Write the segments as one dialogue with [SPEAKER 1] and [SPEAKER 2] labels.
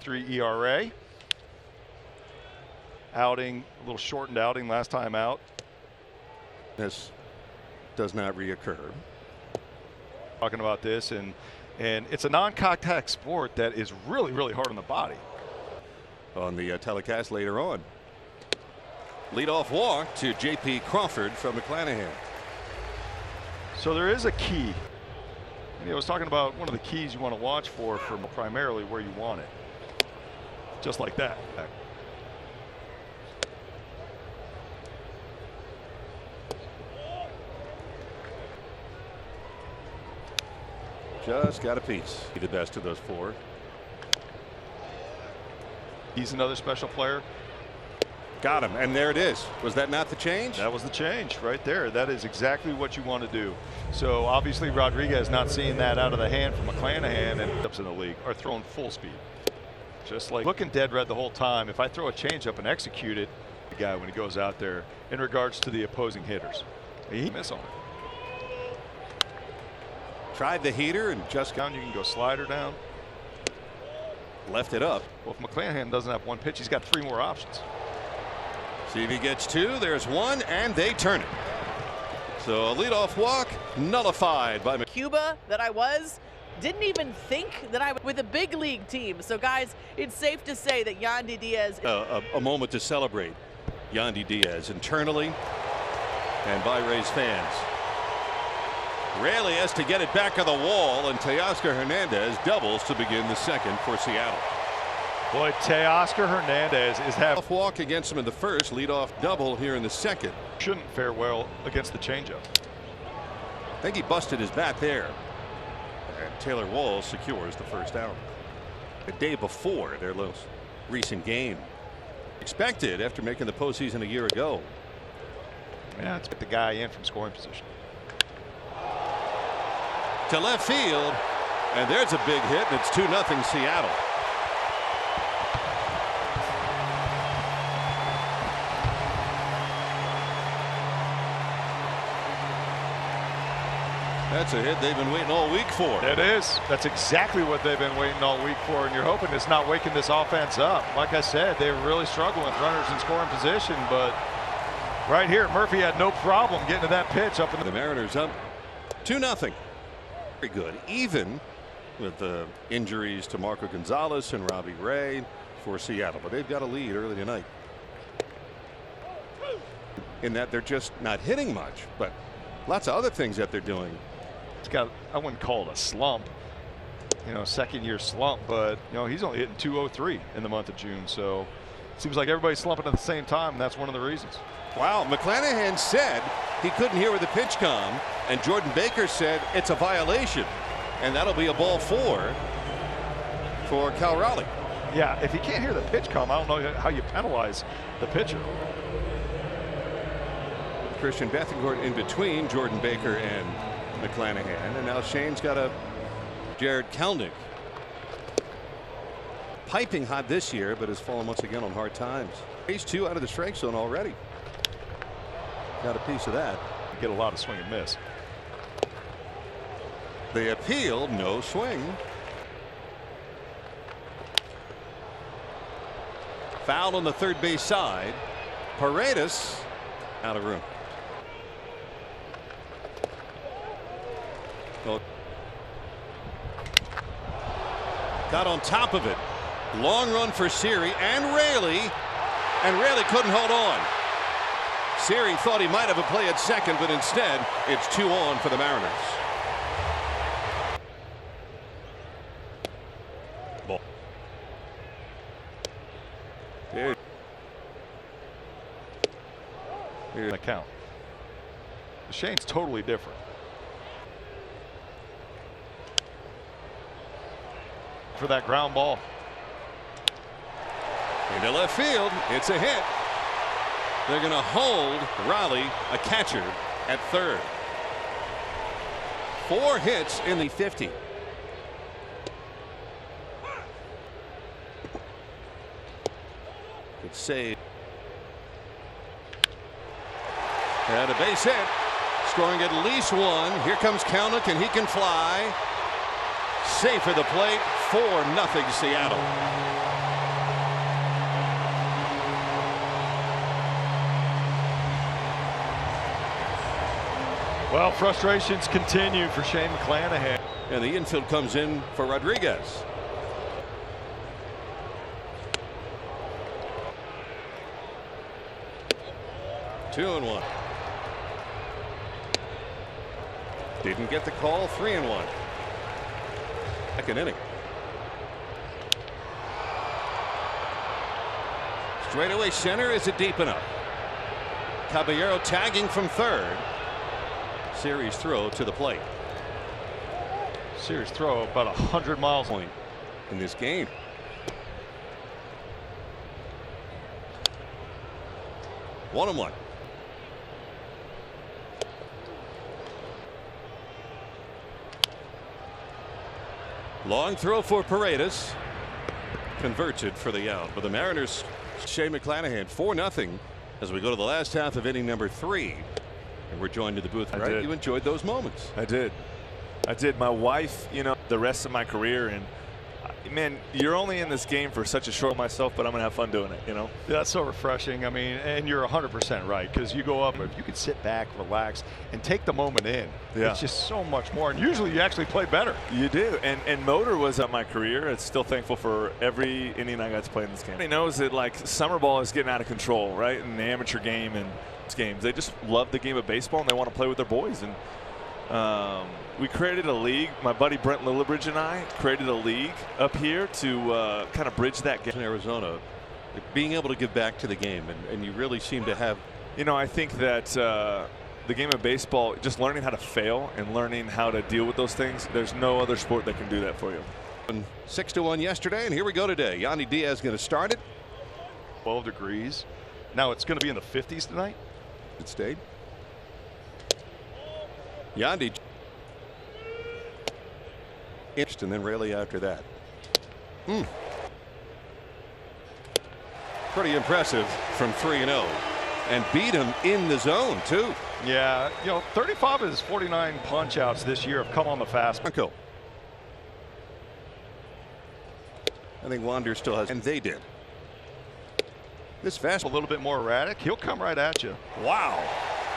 [SPEAKER 1] 2.23 ERA. Outing, a little shortened outing last time out.
[SPEAKER 2] This does not reoccur.
[SPEAKER 1] Talking about this, and it's a non-contact sport that is really, really hard on the body.
[SPEAKER 2] On the telecast later on. Leadoff walk to J.P. Crawford from McClanahan.
[SPEAKER 1] So there is a key. I was talking about one of the keys you want to watch for primarily where you want it. Just like that.
[SPEAKER 2] Just got a piece. The best of those four.
[SPEAKER 1] He's another special player.
[SPEAKER 2] Got him, and there it is. Was that not the change?
[SPEAKER 1] That was the change right there. That is exactly what you want to do. So obviously Rodriguez not seeing that out of the hand from McClanahan, and ups in the league are throwing full speed. Just like looking dead red the whole time. If I throw a changeup and execute it, the guy when he goes out there in regards to the opposing hitters, he miss on it.
[SPEAKER 2] Tried the heater and just
[SPEAKER 1] down. You can go slider down.
[SPEAKER 2] Left it up.
[SPEAKER 1] Well, if McClanahan doesn't have one pitch, he's got 3 more options.
[SPEAKER 2] See if he gets 2. There's 1, and they turn it. So a leadoff walk nullified by
[SPEAKER 3] Cuba that I was. Didn't even think that I was with a big league team. So guys, it's safe to say that Yandy Diaz.
[SPEAKER 2] A moment to celebrate Yandy Diaz internally and by Rays fans. Raley has to get it back on the wall, and Teoscar Hernandez doubles to begin the second for Seattle.
[SPEAKER 1] Boy, Teoscar Hernandez is having
[SPEAKER 2] a walk against him in the first, leadoff double here in the second.
[SPEAKER 1] Shouldn't fare well against the changeup.
[SPEAKER 2] I think he busted his bat there. And Taylor Walls secures the first out. The day before their most recent game. Expected after making the postseason a year ago.
[SPEAKER 1] Yeah, let's get the guy in from scoring position.
[SPEAKER 2] To left field, and there's a big hit, and it's 2-0 Seattle. That's a hit they've been waiting all week for.
[SPEAKER 1] It is. That's exactly what they've been waiting all week for, and you're hoping it's not waking this offense up. Like I said, they were really struggling with runners in scoring position, but right here, Murphy had no problem getting to that pitch up in
[SPEAKER 2] the Mariners up 2-0. Very good, even with the injuries to Marco Gonzalez and Robbie Ray for Seattle, but they've got a lead early tonight. In that they're just not hitting much, but lots of other things that they're doing.
[SPEAKER 1] It's got, I wouldn't call it a slump, second-year slump, but he's only hitting .203 in the month of June, so it seems like everybody's slumping at the same time, and that's one of the reasons.
[SPEAKER 2] Wow, McClanahan said he couldn't hear with the pitch com, and Jordan Baker said it's a violation, and that'll be a ball 4 for Cal Raleigh.
[SPEAKER 1] Yeah, if he can't hear the pitch com, I don't know how you penalize the pitcher.
[SPEAKER 2] Christian Bethencourt in between Jordan Baker and McClanahan, and now Shane's got a Jared Kelnick. Piping hot this year, but has fallen once again on hard times. He's 2 out of the strike zone already. Got a piece of that.
[SPEAKER 1] You get a lot of swing and miss.
[SPEAKER 2] They appealed, no swing. Foul on the third base side. Paredes out of room. Got on top of it. Long run for Siri and Raley couldn't hold on. Siri thought he might have a play at second, but instead it's 2 on for the Mariners. Ball. Here's
[SPEAKER 1] the count. Shane's totally different. For that ground ball.
[SPEAKER 2] Into left field, it's a hit. They're going to hold Raleigh, a catcher, at third. 4 hits in the 50. Good save. And a base hit. Scoring at least 1. Here comes Kelnick, and he can fly. Safe for the plate. 4-0 Seattle.
[SPEAKER 1] Well, frustrations continue for Shane McClanahan.
[SPEAKER 2] And the infield comes in for Rodriguez. Two and one. Didn't get the call. 3-1. Second inning. Straightaway center. Is it deep enough? Caballero tagging from third. Series throw to the plate.
[SPEAKER 1] Series throw about 100 miles
[SPEAKER 2] Point in this game. One and one. Long throw for Paredes. Converted for the out. But the Mariners, Shane McClanahan, 4-0 as we go to the last half of inning number 3. And we're joined in the booth. Right? You enjoyed those moments.
[SPEAKER 4] I did. My wife, you know, the rest of my career, and man, you're only in this game for such a short myself, but I'm gonna have fun doing it, you know.
[SPEAKER 1] That's so refreshing. I mean, and you're 100% right, because you go up, if you can sit back, relax, and take the moment in.
[SPEAKER 4] Yeah.
[SPEAKER 1] It's just so much more, and usually you actually play better.
[SPEAKER 4] You do. And motor was up my career. It's still thankful for every inning I got to play in this game. He knows that like summer ball is getting out of control, right? In the amateur game and games, they just love the game of baseball and they want to play with their boys. And we created a league. My buddy Brent Lillibridge and I created a league up here to kind of bridge that gap.
[SPEAKER 2] In Arizona, being able to give back to the game, and you really seem to have.
[SPEAKER 4] You know, I think that the game of baseball, just learning how to fail and learning how to deal with those things, there's no other sport that can do that for you.
[SPEAKER 2] 6-1 yesterday, and here we go today. Yandy Diaz going to start it.
[SPEAKER 1] 12 degrees. Now it's going to be in the 50s tonight.
[SPEAKER 2] It stayed. Yandy. And then Raley after that. Pretty impressive from 3-0, and beat him in the zone too.
[SPEAKER 1] Yeah, you know, 35 of his 49 punch outs this year have come on the fastball.
[SPEAKER 2] I think Wander still has, and they did. This fastball
[SPEAKER 1] A little bit more erratic. He'll come right at you.
[SPEAKER 2] Wow.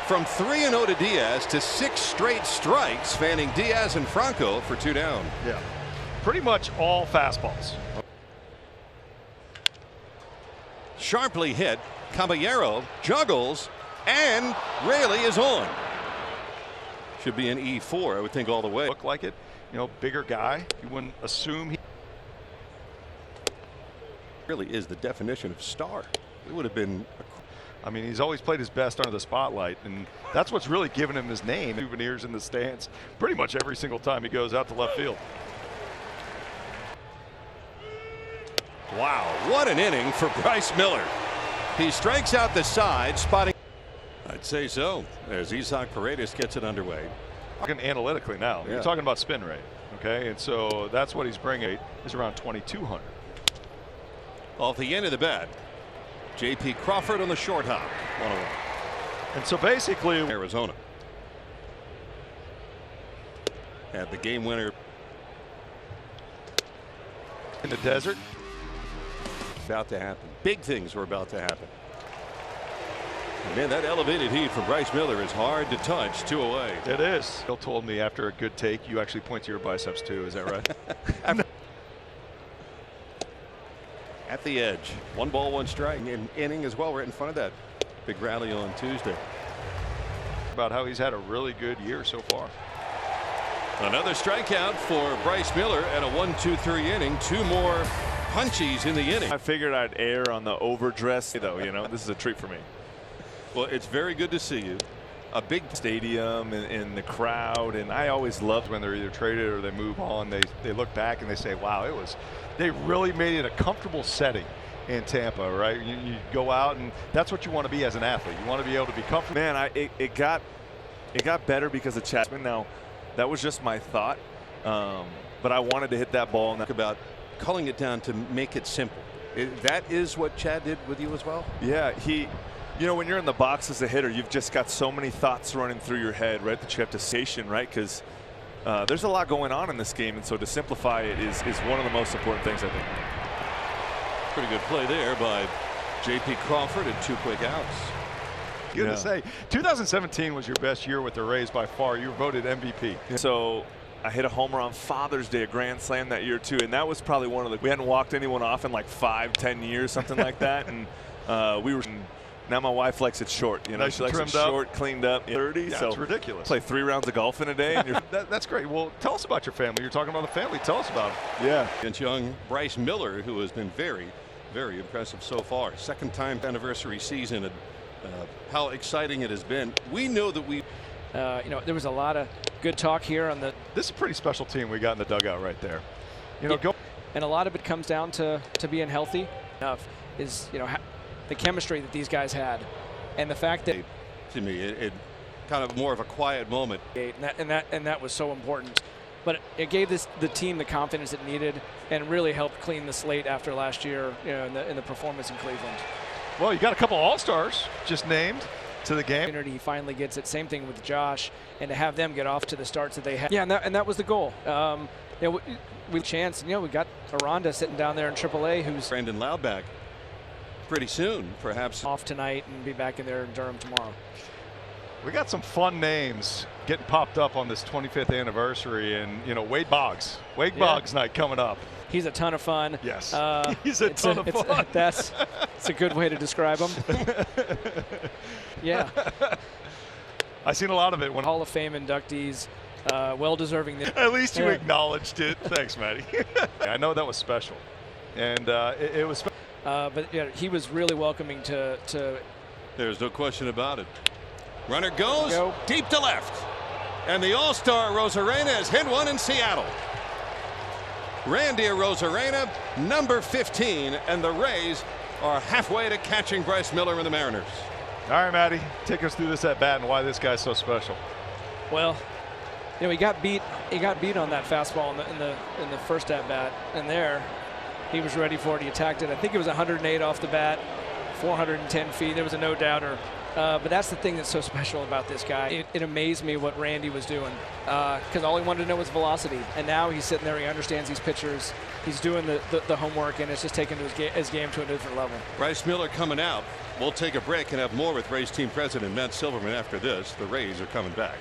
[SPEAKER 2] From 3-0 to Diaz to 6 straight strikes, fanning Diaz and Franco for 2 down.
[SPEAKER 1] Yeah. Pretty much all fastballs.
[SPEAKER 2] Sharply hit. Caballero juggles, and Raley is on. Should be an E4, I would think, all the way.
[SPEAKER 1] Look like it. You know, bigger guy. You wouldn't assume he
[SPEAKER 2] Really is the definition of star. It would have been.
[SPEAKER 1] I mean, he's always played his best under the spotlight, and that's what's really given him his name. Souvenirs in the stands pretty much every single time he goes out to left field.
[SPEAKER 2] Wow, what an inning for Bryce Miller. He strikes out the side, spotting. I'd say so, as Isaac Paredes gets it underway.
[SPEAKER 1] Talking analytically now.
[SPEAKER 2] Yeah.
[SPEAKER 1] You're talking about spin rate, okay? And so that's what he's bringing. Is around 2,200.
[SPEAKER 2] Off the end of the bat, J.P. Crawford on the short hop. 1-1.
[SPEAKER 1] And so basically,
[SPEAKER 2] Arizona had the game winner
[SPEAKER 1] in the desert.
[SPEAKER 2] About to happen. Big things were about to happen. And man, that elevated heat for Bryce Miller is hard to touch. 2 away.
[SPEAKER 1] It is. Bill told me after a good take, you actually point to your biceps too. Is that right?
[SPEAKER 2] At the edge. 1 ball, 1 strike. An inning as well, right in front of that big rally on Tuesday.
[SPEAKER 1] About how he's had a really good year so far.
[SPEAKER 2] Another strikeout for Bryce Miller at a 1-2-3 inning. 2 more punchies in the inning.
[SPEAKER 4] I figured I'd err on the overdress, though. You know, this is a treat for me.
[SPEAKER 2] Well, it's very good to see you. A big
[SPEAKER 4] Stadium and the crowd, and I always loved
[SPEAKER 1] When they're either traded or they move on, they look back and they say, wow, they really made it a comfortable setting in Tampa, right? You go out, and that's what you want to be as an athlete. You want to be able to be comfortable.
[SPEAKER 4] Man, it got better because of Chapman. Now, that was just my thought, but I wanted to hit that ball. And
[SPEAKER 2] about culling it down to make it simple. That is what Chad did with you as well?
[SPEAKER 4] Yeah, you know, when you're in the box as a hitter, you've just got so many thoughts running through your head, right, that you have to station, right? Because there's a lot going on in this game, and so to simplify it is one of the most important things, I think.
[SPEAKER 2] Pretty good play there by J.P. Crawford and 2 quick outs.
[SPEAKER 1] going to say 2017 was your best year with the Rays by far. You were voted MVP.
[SPEAKER 4] So I hit a homer on Father's Day, a grand slam that year too, and that was probably one of the. We hadn't walked anyone off in like 5-10 years, something like that, and we were. Now my wife likes it short. You know,
[SPEAKER 1] nice
[SPEAKER 4] she likes it short, cleaned up. 30.
[SPEAKER 1] Yeah,
[SPEAKER 4] so
[SPEAKER 1] it's ridiculous.
[SPEAKER 4] Play 3 rounds of golf in a day. And you're
[SPEAKER 1] that's great. Well, tell us about your family. You're talking about the family. Tell us about it.
[SPEAKER 4] Yeah.
[SPEAKER 2] And young Bryce Miller, who has been very, very impressive so far. Second time anniversary season, and how exciting it has been. We know that we.
[SPEAKER 5] You know, there was a lot of good talk here on the.
[SPEAKER 1] This is a pretty special team we got in the dugout right there. You know,
[SPEAKER 5] and a lot of it comes down to being healthy enough. Is, you know, the chemistry that these guys had, and the fact that
[SPEAKER 2] to me it kind of more of a quiet moment.
[SPEAKER 5] And that was so important. But it gave the team the confidence it needed, and really helped clean the slate after last year, you know, in the performance in Cleveland.
[SPEAKER 1] Well, you got a couple All-Stars just named to the game.
[SPEAKER 5] He finally gets it. Same thing with Josh, and to have them get off to the starts that they had. Yeah, and that was the goal. You know, we chance. You know, we got Aranda sitting down there in AAA, who's
[SPEAKER 2] Brandon Loudback. Pretty soon, perhaps
[SPEAKER 5] off tonight and be back in there in Durham tomorrow.
[SPEAKER 1] We got some fun names getting popped up on this 25th anniversary, and you know, Wade Boggs night coming up.
[SPEAKER 5] He's a ton of fun.
[SPEAKER 1] Yes, he's a ton of fun.
[SPEAKER 5] That's a good way to describe him. Yeah,
[SPEAKER 1] I seen a lot of it when
[SPEAKER 5] Hall of Fame inductees, well deserving.
[SPEAKER 1] At least you acknowledged it. Thanks, Matty. I know that was special, and it was.
[SPEAKER 5] But yeah, he was really welcoming to.
[SPEAKER 2] There's no question about it. Runner goes deep to left, and the All-Star Rosarena has hit one in Seattle. Randy Rosarena, number 15, and the Rays are halfway to catching Bryce Miller and the Mariners.
[SPEAKER 1] All right, Matty, take us through this at bat and why this guy's so special.
[SPEAKER 5] Well, you know, he got beat on that fastball in the first at bat, and there. He was ready for it. He attacked it. I think it was 108 off the bat, 410 feet. There was a no-doubter. But that's the thing that's so special about this guy. It amazed me what Randy was doing, because all he wanted to know was velocity. And now he's sitting there. He understands these pitchers. He's doing the homework, and it's just taking his game to a different level.
[SPEAKER 2] Bryce Miller coming out. We'll take a break and have more with Rays team president Matt Silverman after this. The Rays are coming back.